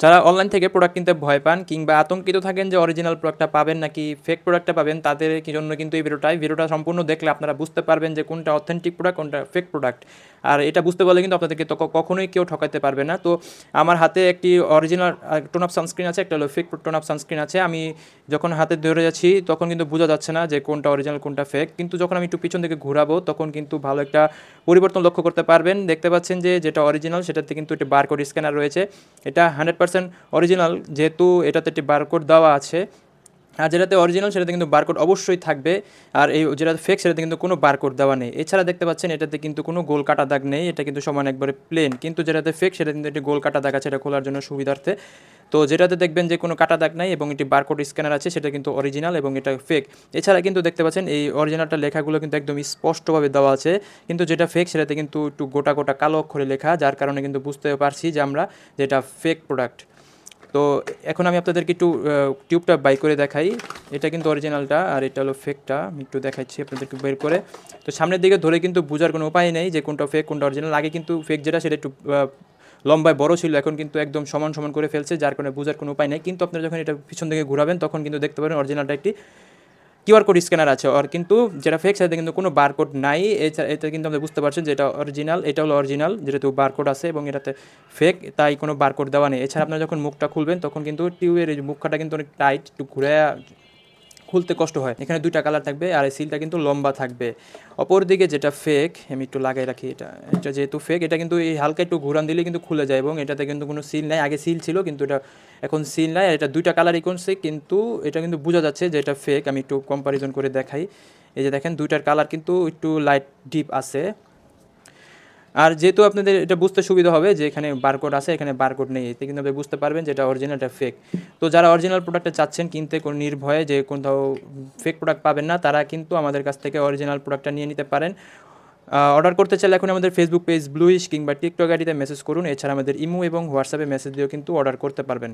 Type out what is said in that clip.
যারা অনলাইন থেকে প্রোডাক্ট কিনতে ভয় পান কিংবা আতঙ্কিত থাকেন যে অরিজিনাল প্রোডাক্টটা পাবেন নাকি ফেক প্রোডাক্টটা পাবেন, তাদের জন্য কিন্তু এই ভিডিওটা সম্পূর্ণ দেখলে আপনারা বুঝতে পারবেন যে কোনটা অথেন্টিক প্রোডাক্ট কোনটা ফেক প্রোডাক্ট। আর এটা বুঝতে পারলে কিন্তু আপনাদেরকে তো কখনোই কেউ ঠকাতে পারবে না। তো আমার হাতে একটি অরিজিনাল টোন আপ সানস্ক্রিন আছে, একটা হলো ফেক টোন আপ সানস্ক্রিন আছে। আমি যখন হাতে ধরে যাচ্ছি তখন কিন্তু বোঝা যাচ্ছে না যে কোনটা অরিজিনাল কোনটা ফেক, কিন্তু যখন আমি একটু পিছন দিকে ঘোরাবো তখন কিন্তু ভালো একটা পরিবর্তন লক্ষ্য করতে পারবেন। দেখতে পাচ্ছেন যে যেটা অরিজিনাল সেটাতে কিন্তু একটা বারকোড স্ক্যানার রয়েছে। এটা 100% অরিজিনাল, যেহেতু এটাতে একটি বারকোড দেওয়া আছে। আর যেটাতে অরিজিনাল সেটাতে কিন্তু বারকোড অবশ্যই থাকবে। আর এই যেটা ফেক সেটাতে কিন্তু কোনো বারকোড দেওয়া নেই। এছাড়া দেখতে পাচ্ছেন এটাতে কিন্তু কোনো গোল কাটা দাগ নেই, এটা কিন্তু সমান একবারে প্লেন। কিন্তু যেটাতে ফেক সেটা কিন্তু একটি গোল কাটা দাগ আছে, এটা খোলার জন্য সুবিধার্থে। তো যেটাতে দেখবেন যে কোনো কাটা দাগ নাই এবং একটি বারকোড স্ক্যানার আছে, সেটা কিন্তু অরিজিনাল এবং এটা ফেক। এছাড়া কিন্তু দেখতে পাচ্ছেন এই অরিজিনালটা লেখাগুলো কিন্তু একদম স্পষ্টভাবে দেওয়া আছে, কিন্তু যেটা ফেক সেটাতে কিন্তু একটু গোটা গোটা কালো অক্ষরে লেখা, যার কারণে কিন্তু বুঝতে পারছি যে আমরা যেটা ফেক প্রোডাক্ট। তো এখন আমি আপনাদেরকে একটু টিউবটা বাই করে দেখাই। এটা কিন্তু অরিজিনালটা আর এটা হলো ফেকটা। আমি একটু দেখাচ্ছি আপনাদেরকে বের করে। তো সামনের দিকে ধরে কিন্তু বোঝার কোনো উপায় নেই যে কোনটা ফেক কোনটা অরিজিনাল। আগে কিন্তু ফেক যেটা সেটা একটু লম্বায় বড় ছিল, এখন কিন্তু একদম সমান সমান করে ফেলছে, যার কারণে বোঝার কোনো উপায় নেই। কিন্তু আপনারা যখন এটা পিছন দিকে ঘোরাবেন তখন কিন্তু দেখতে পারেন অরিজিনালটা একটি কিউআর কোড স্ক্যানার আছে। আর কিন্তু যেটা ফেক সেটাতে কিন্তু কোনো বারকোড নাই। এটা কিন্তু আপনি বুঝতে পারছেন যে এটা অরিজিনাল, এটা হলো অরিজিনাল যেহেতু বারকোড আছে, এবং এটাতে ফেক তাই কোনো বারকোড দেওয়া নেই। এছাড়া আপনারা যখন মুখটা খুলবেন তখন কিন্তু টিউবের এই মুখটা কিন্তু অনেক টাইট, একটু ঘুরে খুলতে কষ্ট হয়। এখানে দুইটা কালার থাকবে আর এই সিলটা কিন্তু লম্বা থাকবে। অপরদিকে যেটা ফেক, আমি একটু লাগাই রাখি, এটা এটা যেহেতু ফেক এটা কিন্তু এই হালকা একটু ঘুরান দিলে কিন্তু খুলে যায়, এবং এটাতে কিন্তু কোনো সিল নাই। আগে সিল ছিল কিন্তু এটা এখন সিল নাই। আর এটা দুইটা কালারই করছে, কিন্তু এটা কিন্তু বোঝা যাচ্ছে যে এটা ফেক। আমি একটু কম্পারিজন করে দেখাই। এই যে দেখেন দুইটার কালার কিন্তু একটু লাইট ডিপ আছে। আর যেহেতু আপনাদের এটা বুঝতে সুবিধা হবে যে এখানে বারকোড আছে এখানে বারকোড নেই, এতে কিন্তু আপনি বুঝতে পারবেন যে এটা অরিজিনাল এটা ফেক। তো যারা অরিজিনাল প্রোডাক্টটা চাচ্ছেন কিনতে কোনো নির্ভয়ে যে কোথাও ফেক প্রোডাক্ট পাবেন না, তারা কিন্তু আমাদের কাছ থেকে অরিজিনাল প্রোডাক্টটা নিয়ে নিতে পারেন। অর্ডার করতে চাইলে এখন আমাদের ফেসবুক পেজ ব্লুইশ কিংবা টিকটক আইডিতে মেসেজ করুন। এছাড়া আমাদের ইমো এবং হোয়াটসঅ্যাপে মেসেজ দিয়েও কিন্তু অর্ডার করতে পারবেন।